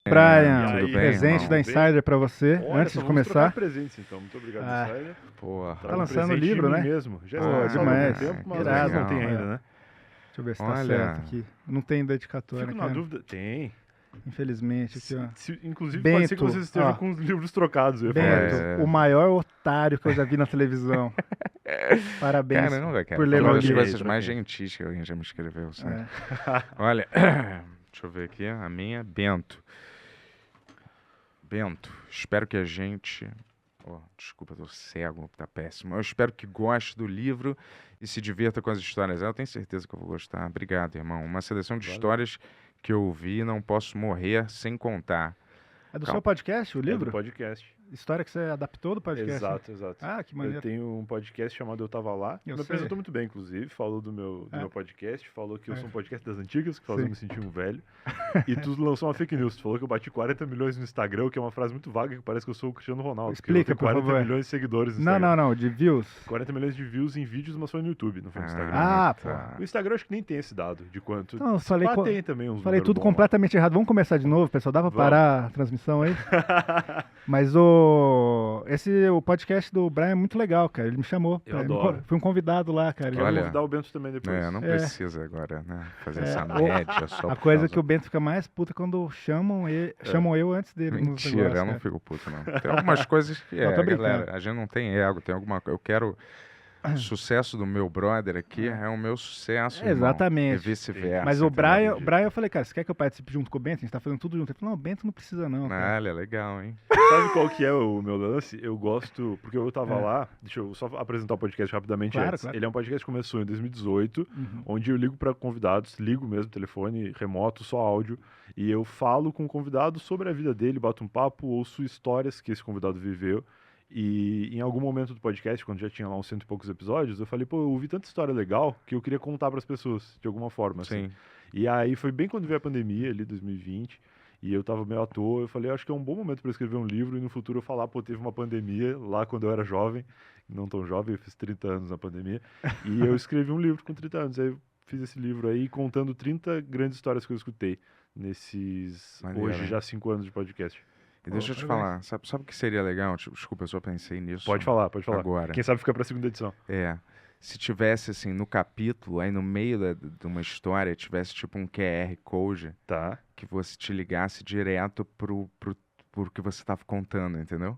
Brian, Tudo bem, presente irmão? da Insider pra você, Olha, antes só de vamos trocar começar. presentes, então. Muito obrigado, Insider. Porra. Tá lançando presente livro, de mim né? mesmo. Já Pô, está lançado há demais. algum tempo, mas Irado. vocês não tem ainda, É. né? Deixa eu ver se tá Olha. certo aqui. Não tem dedicatória, Fico na cara. dúvida. Tem. Infelizmente, aqui, ó. Inclusive, Bento, pode ser que vocês estejam ó. com os livros trocados. Eu ia falar Bento, isso. É. o maior otário que eu já vi na televisão. Parabéns Caramba, cara. por ler Foi meu uma das livro. coisas mais Troquei. gentis que alguém já me escreveu. Assim. É. Olha, deixa eu ver aqui. A minha, Bento. Bento, espero que a gente... desculpa, tô cego, tá péssimo. Eu espero que goste do livro e se divirta com as histórias. Eu tenho certeza que eu vou gostar. Obrigado, irmão. Uma seleção de histórias que eu ouvi e não posso morrer sem contar. É do Calma. seu podcast, o É livro? do podcast. História que você adaptou do podcast? Exato, exato. Ah, que Eu maneiro. tenho um podcast chamado Eu Tava Lá. Eu Me sei. apresentou muito bem, inclusive. Falou do meu podcast. Falou que eu sou um podcast das antigas, que faz Sim. eu me sentir um velho. E tu lançou uma fake news. Tu falou que eu bati 40 milhões no Instagram, o que é uma frase muito vaga, que parece que eu sou o Cristiano Ronaldo. Explica, porque eu tenho por 40 favor. milhões de seguidores no Não, Instagram. não, de views. 40 milhões de views em vídeos, mas foi no YouTube, não foi no Instagram. Ah, tá. O Instagram eu acho que nem tem esse dado de quanto. Então, eu falei, tem também uns falei números tudo bons lá. completamente errado. Vamos começar de novo, pessoal? Dá pra Vamos. parar a transmissão aí? Mas o podcast do Brian é muito legal, cara. Ele me chamou. Eu adoro. Fui um convidado lá, cara. Quero Olha. convidar o Bento também depois. Não É. precisa agora, né? Fazer essa o- média só A por coisa causa- que o Bento fica mais puta quando chamam eu antes dele. nos Mentira, negócios, eu não cara. fico puto, não. Tem algumas coisas que Não, tô brincando. galera, a gente não tem ego, tem alguma coisa. Eu quero... O sucesso do meu brother aqui é o meu sucesso, irmão. Exatamente. E vice-versa. Mas o entendeu? Brian, eu falei, cara, você quer que eu participe junto com o Bento? A gente tá fazendo tudo junto. Ele falou, não, o Bento não precisa não, cara. Olha, legal, hein? Sabe qual que é o meu lance? Eu gosto, porque eu tava lá, deixa eu só apresentar o podcast rapidamente Claro, antes. claro. Ele é um podcast que começou em 2018, Uhum. onde eu ligo para convidados, ligo mesmo, telefone, remoto, só áudio, e eu falo com o convidado sobre a vida dele, bato um papo, ouço histórias que esse convidado viveu. E em algum momento do podcast, quando já tinha lá uns 100 e poucos episódios, eu falei, pô, eu ouvi tanta história legal que eu queria contar para as pessoas, de alguma forma, assim. Sim. E aí foi bem quando veio a pandemia, ali 2020, e eu tava meio à toa, eu falei, acho que é um bom momento para escrever um livro e no futuro eu falar, pô, teve uma pandemia lá quando eu era jovem, não tão jovem, eu fiz 30 anos na pandemia, e eu escrevi um livro com 30 anos, aí eu fiz esse livro aí contando 30 grandes histórias que eu escutei nesses, Maneiro, hoje hein? já 5 anos de podcast. E deixa eu te parabéns. falar, sabe o que seria legal? Desculpa, eu só pensei nisso. Pode falar. Agora. Quem sabe fica pra segunda edição. Se tivesse, assim, no capítulo, aí no meio de uma história, tivesse tipo um QR Code Tá. que você te ligasse direto pro que você tava contando, entendeu?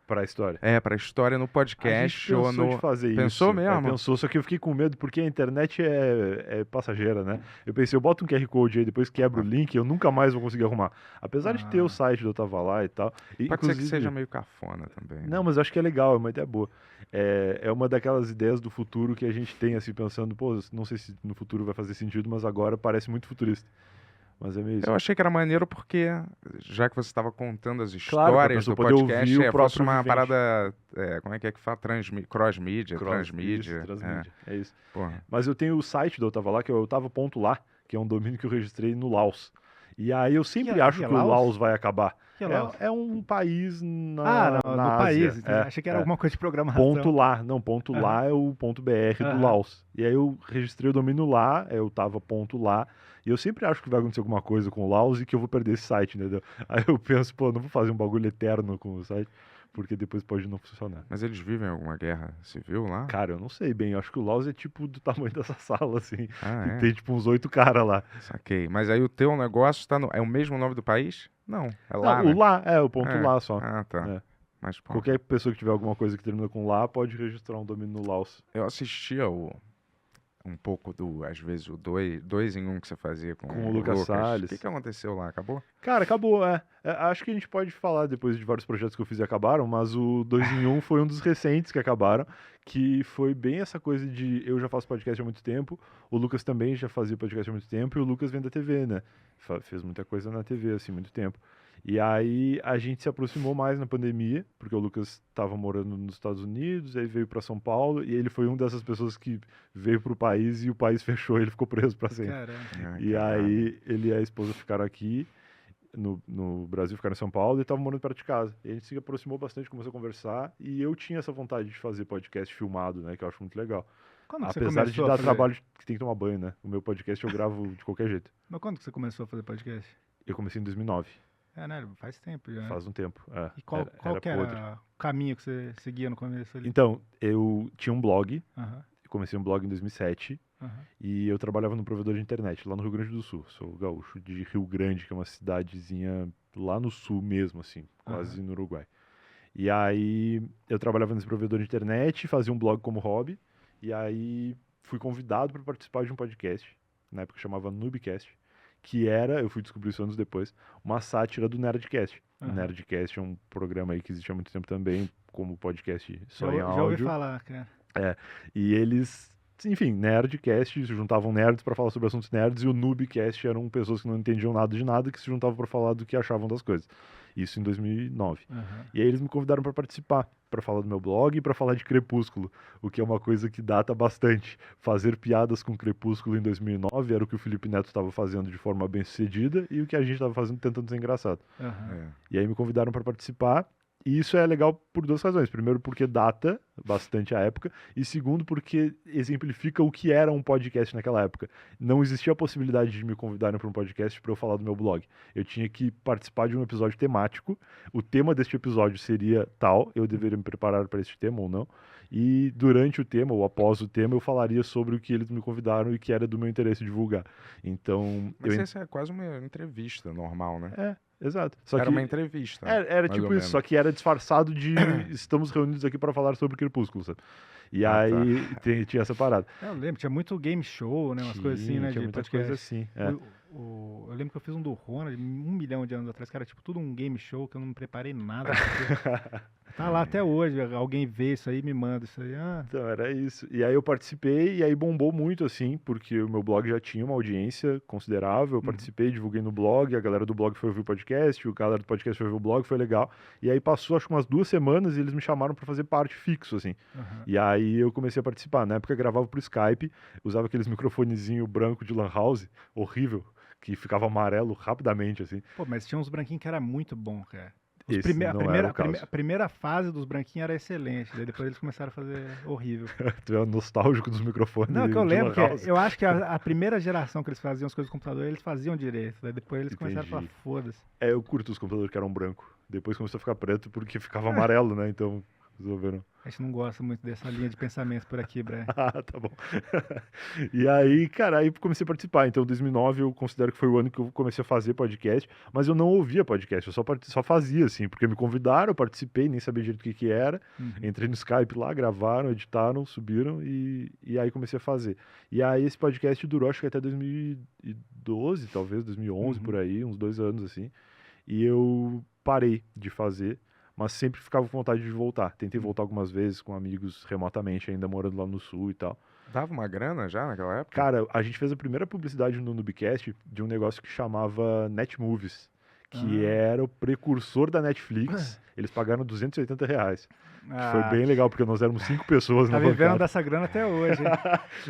Pra história. Pra história no A gente podcast pensou ou no... de fazer Pensou isso. mesmo? Pensou, só que eu fiquei com medo porque a internet é passageira, né? Eu pensei, eu boto um QR Code aí, depois quebro o link, eu nunca mais vou conseguir arrumar. Apesar de ter o site do Eu Tava Lá e tal. E, Pode ser que inclusive- seja meio cafona também. Não, mas eu acho que é legal, é uma ideia boa. É uma daquelas ideias do futuro que a gente tem, assim, pensando, pô, não sei se no futuro vai fazer sentido, mas agora parece muito futurista. Mas é meio isso. Eu achei que era maneiro porque, já que você estava contando as Claro, pra histórias pessoa do poder podcast, ouvir o fosse próprio uma vivente. parada, como é que fala? Cross-mídia, Isso, transmídia. transmídia. É isso. Porra. Mas eu tenho o site do Eu Tava Lá, que é o eutava.lá, que é um domínio que eu registrei no Laos. E aí eu sempre acho que é que o Laos? Laos vai acabar. Que é Laos? É um país Não, na do Ásia. país. Entendi. Achei que era alguma coisa de programação. Ponto lá. Não, ponto lá é o ponto BR do Aham. Laos. E aí eu registrei o domínio lá, eu tava ponto lá, e eu sempre acho que vai acontecer alguma coisa com o Laos e que eu vou perder esse site, entendeu? Aí eu penso, pô, não vou fazer um bagulho eterno com o site, porque depois pode não funcionar. Mas eles vivem alguma guerra civil lá? Cara, eu não sei bem, eu acho que o Laos é tipo do tamanho dessa sala, assim. Ah, E é? tem tipo uns 8 caras lá. Saquei. Mas aí o teu negócio é o mesmo nome do país? Não, é lá, Não, né? o lá, o ponto lá só. Ah, tá. É. Mas, pô, Qualquer pessoa que tiver alguma coisa que termina com lá pode registrar um domínio no Laos. eu assistia um pouco às vezes, o dois em um que você fazia com Com o Lucas Salles. O que aconteceu lá? Acabou? Cara, acabou, acho que a gente pode falar depois de vários projetos que eu fiz e acabaram, mas o 2 em 1 foi um dos recentes que acabaram, que foi bem essa coisa de eu já faço podcast há muito tempo, o Lucas também já fazia podcast há muito tempo, e o Lucas vem da TV, né? Fez muita coisa na TV, assim, muito tempo. E aí a gente se aproximou mais na pandemia, porque o Lucas estava morando nos Estados Unidos, aí veio para São Paulo, e ele foi uma dessas pessoas que veio pro país e o país fechou, ele ficou preso para sempre. Caramba. Ah, E caralho. aí ele e a esposa ficaram aqui no Brasil, ficaram em São Paulo e estavam morando perto de casa. E a gente se aproximou bastante, começou a conversar, e eu tinha essa vontade de fazer podcast filmado, né, que eu acho muito legal. Quando que você Apesar de começou a dar fazer? trabalho que tem que tomar banho, né? O meu podcast eu gravo de qualquer jeito. Mas quando que você começou a fazer podcast? Eu comecei em 2009. né? Faz tempo já. Faz um tempo. E qual que podre. era o caminho que você seguia no começo ali? Então, eu tinha um blog, Aham, eu comecei um blog em 2007, aham. e eu trabalhava no provedor de internet, lá no Rio Grande do Sul. Sou gaúcho de Rio Grande, que é uma cidadezinha lá no sul mesmo, assim, quase no Uruguai. E aí, eu trabalhava nesse provedor de internet, fazia um blog como hobby, e aí fui convidado para participar de um podcast, na época chamava Noobcast, que era, eu fui descobrir isso anos depois, uma sátira do Nerdcast. O Aham. Nerdcast é um programa aí que existe há muito tempo também, como podcast só em Já ouvi áudio. falar, cara. E eles, enfim, Nerdcast, se juntavam nerds para falar sobre assuntos nerds, e o Noobcast eram pessoas que não entendiam nada de nada, que se juntavam para falar do que achavam das coisas. Isso em 2009. Aham. E aí eles me convidaram para participar, para falar do meu blog e para falar de Crepúsculo, o que é uma coisa que data bastante. Fazer piadas com Crepúsculo em 2009 era o que o Felipe Neto estava fazendo de forma bem sucedida e o que a gente estava fazendo tentando ser engraçado. Aham. É. E aí me convidaram para participar. E isso é legal por duas razões. Primeiro, porque data bastante a época. E segundo, porque exemplifica o que era um podcast naquela época. Não existia a possibilidade de me convidarem para um podcast para eu falar do meu blog. Eu tinha que participar de um episódio temático. O tema deste episódio seria tal. Eu deveria me preparar para este tema ou não. E durante o tema, ou após o tema, eu falaria sobre o que eles me convidaram e que era do meu interesse divulgar. Então, Mas essa é quase uma entrevista normal, né? Exato. Só Era que uma entrevista. era mais tipo ou isso, menos. só que era disfarçado de estamos reunidos aqui para falar sobre Crepúsculo, sabe? E Ah, aí tinha essa parada. Eu lembro, tinha muito game show, né? Umas coisas assim, né? Tinha De muita podcast. coisa assim. Eu lembro que eu fiz um do Ronald 1 milhão de anos atrás, que era tipo tudo um game show que eu não me preparei nada. Porque tá lá até hoje, alguém vê isso aí, me manda isso aí. Então, era isso. E aí eu participei, e aí bombou muito, assim, porque o meu blog já tinha uma audiência considerável. Eu participei, divulguei no blog, a galera do blog foi ouvir o podcast, o galera do podcast foi ouvir o blog, foi legal. E aí passou, acho que umas 2 semanas, e eles me chamaram pra fazer parte fixo, assim. Aham. E aí eu comecei a participar. Na época eu gravava por Skype, usava aqueles microfonezinho branco de Lan House, horrível, que ficava amarelo rapidamente, assim. Pô, mas tinha uns branquinhos que era muito bom, cara. Esse não era o caso. A primeira fase dos branquinhos era excelente, daí depois eles começaram a fazer horrível. Tu é nostálgico dos microfones. Não, que eu de lembro Lan que House. eu acho que a primeira geração que eles faziam as coisas do computador, eles faziam direito. Daí depois eles começaram a falar, Entendi. foda-se. Eu curto os computadores que eram branco. Depois começou a ficar preto porque ficava amarelo, né? Então resolveram. A gente não gosta muito dessa linha de pensamento por aqui, Brian. Ah, tá bom. E aí, cara, aí comecei a participar. Então, 2009 eu considero que foi o ano que eu comecei a fazer podcast, mas eu não ouvia podcast, eu só fazia, assim, porque me convidaram, eu participei, nem sabia direito o que era. Uhum. Entrei no Skype lá, gravaram, editaram, subiram e aí comecei a fazer. E aí esse podcast durou, acho que até 2012, talvez, 2011, por aí, uns 2 anos, assim. E eu parei de fazer, mas sempre ficava com vontade de voltar. Tentei voltar algumas vezes com amigos remotamente, ainda morando lá no sul e tal. Dava uma grana já naquela época? Cara, a gente fez a primeira publicidade no Noobcast de um negócio que chamava Netmovies, que era o precursor da Netflix. Eles pagaram R$280. Foi bem legal, porque nós éramos 5 pessoas Tá na vivendo bancada. dessa grana até hoje, hein?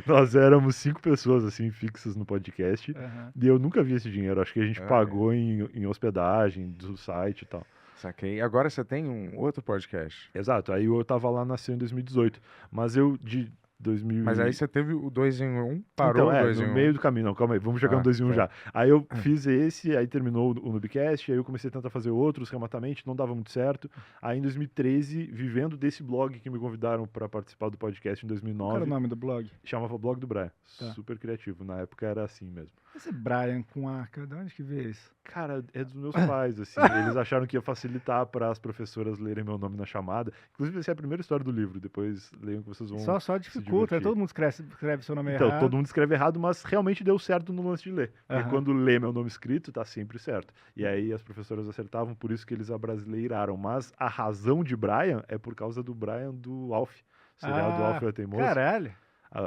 Nós éramos 5 pessoas, assim, fixas no podcast. Aham. E eu nunca vi esse dinheiro. Acho que a gente pagou em hospedagem do site e tal. Saquei. Agora você tem um outro podcast. Exato. Aí eu tava lá, nasceu em 2018. Mas eu, de 2000... Mas aí você teve o 2 em 1, parou Então, o 2 em 1. no meio do caminho. Não, calma aí. Vamos chegar no 2 em 1 tá. já. Aí eu fiz esse, aí terminou o Noobcast, aí eu comecei a tentar fazer outros remotamente, não dava muito certo. Aí em 2013, vivendo desse blog que me convidaram para participar do podcast em Qual era 2009, o nome do blog? chamava Blog do Brian. Tá. Super criativo. Na época era assim mesmo. Esse Brian com A, de onde que veio isso? Cara, é dos meus pais, assim. Eles acharam que ia facilitar para as professoras lerem meu nome na chamada. Inclusive, essa é a primeira história do livro. Depois leiam que vocês vão. Só dificulta, né? divertir. Todo mundo escreve seu nome Então, errado. todo mundo escreve errado, mas realmente deu certo no lance de ler. Porque Aham. quando lê meu nome escrito, tá sempre certo. E aí as professoras acertavam, por isso que eles abrasileiraram. Mas a razão de Brian é por causa do Brian do Alf. Seriado do Alf e o Teimoso. Caralho.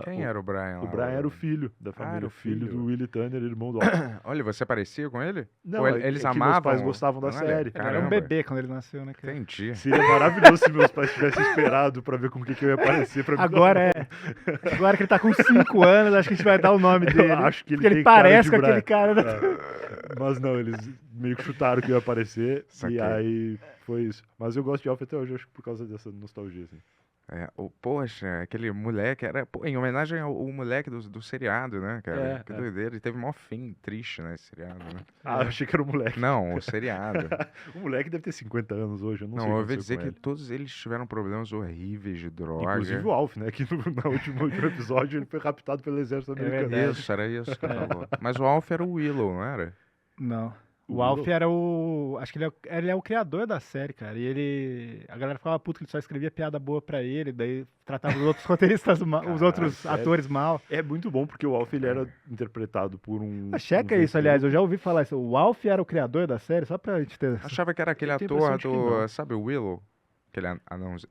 Quem era o Brian lá? O Brian era o filho da família, era o o filho filho. do Willie Tanner, irmão do Alf. Olha, você parecia com ele? Não, Ou é eles que amavam? meus pais gostavam da Olha, série. Ele era um Caramba. bebê quando ele nasceu, né? cara? Entendi. Seria maravilhoso se meus pais tivessem esperado pra ver com o que eu ia aparecer. Pra me dar Agora o Agora que ele tá com 5 anos, acho que a gente vai dar o nome Eu dele. acho que ele porque ele tem cara parece de com aquele Brian. cara. Da... Mas não, eles meio que chutaram que ia aparecer. Saquei. E aí foi isso. Mas eu gosto de Alf até hoje, acho que por causa dessa nostalgia, assim. Poxa, aquele moleque era. Em homenagem ao moleque do seriado, né, cara? Que doideira. Ele teve maior fim triste, né, esse seriado, né? Ah, achei que era o moleque. Não, o seriado. O moleque deve ter 50 anos hoje, eu não sei o Não, que eu ouvi aconteceu dizer com que ele. todos eles tiveram problemas horríveis de droga. Inclusive o Alf, né? Que no último episódio ele foi raptado pelo exército americano. verdade. Isso, era isso que falou. Mas o Alf era o Willow, não era? Não. O O Alf Willow? era o. Acho que ele é o criador da série, cara. E ele. A galera ficava puto que ele só escrevia piada boa pra ele, daí tratava os outros roteiristas mal, os Caralho, outros sério? atores mal. É muito bom porque o Alf ele era interpretado por um. Checa um isso, aliás, ventriloquista. eu já ouvi falar isso. O Alf era o criador da série, só pra gente ter. Achava que era aquele Eu tenho a ator impressão de que não. Sabe o Willow? Aquele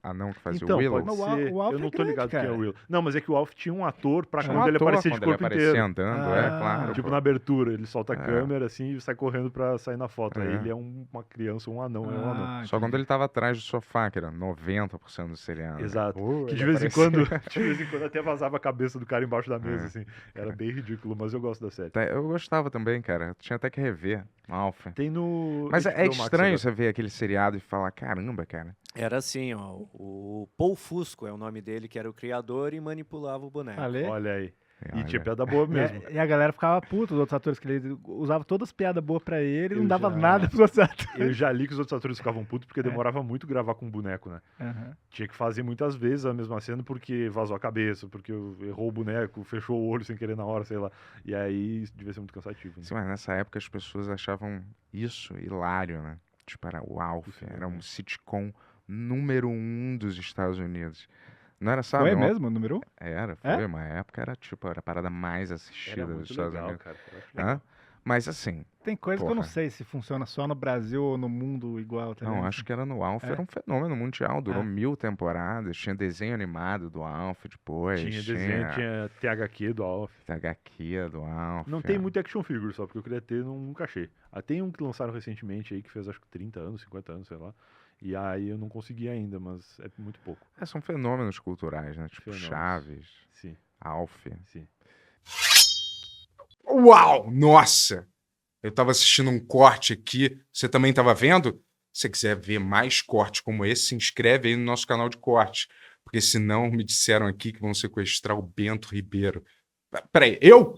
anão que fazia o Então, Willow? pode Mas o ser. Alf Eu não é tô grande, ligado quem é cara. o Will. Não, mas é que o Alf tinha um ator pra Tinha quando ele aparecia de quando ele corpo aparecia inteiro. andando, Ah, claro. Tipo pô. na abertura, ele solta a É. câmera assim e sai correndo pra sair na foto. Aí É. ele é uma criança, um anão, é um anão. Ah, Só quando entendi. ele tava atrás do sofá, que era 90% do seriado. Exato. Que ele de vez em aparecia. quando até vazava a cabeça do cara embaixo da mesa, É. assim. Era bem ridículo, mas eu gosto da série. Eu gostava também, cara. Tinha até que rever Alf. Tem no. Mas é HBO Max estranho agora. você ver aquele seriado e falar, caramba, cara. Era assim, ó. O Paul Fusco é o nome dele, que era o criador e manipulava o boneco. Falei. Olha aí. E Olha. tinha piada boa mesmo. E a galera ficava puta, os outros atores, que ele usava todas as piadas boas pra ele e não Eu dava já- nada pros outros atores. Eu já li que os outros atores ficavam putos porque demorava muito gravar com boneco, né? Aham. Tinha que fazer muitas vezes a mesma cena porque vazou a cabeça, porque errou o boneco, fechou o olho sem querer na hora, sei lá. E aí devia ser muito cansativo. Né? Sim, mas nessa época as pessoas achavam isso hilário, né? Tipo, era o Alf, Isso era um mesmo. sitcom número 1 dos Estados Unidos. Não era, sabe? Foi mesmo, o número 1? Era, É? foi. Uma época era, tipo, era a parada mais assistida Era dos muito Estados legal, Unidos. cara. Eu acho Hã? legal. Mas assim, Tem coisa que eu não Porra. sei se funciona só no Brasil ou no mundo igual, tá não, ligado? acho que era no Alf, É? era um fenômeno mundial, durou Ah. 1000 temporadas, tinha desenho animado do Alf depois, Tinha desenho, tinha THQ do Alf. HQ do Alf. Não tem muito action figure só, porque eu queria ter, nunca achei. Ah, tem um que lançaram recentemente aí, que fez acho que 30 anos, 50 anos, sei lá. E aí eu não consegui ainda, mas é muito pouco. São fenômenos culturais, né? Tipo Fenômenos. Chaves, Sim, Alf. sim. Uau! Nossa! Eu tava assistindo um corte aqui. Você também tava vendo? Se você quiser ver mais cortes como esse, se inscreve aí no nosso canal de cortes. Porque senão me disseram aqui que vão sequestrar o Bento Ribeiro. Peraí, eu?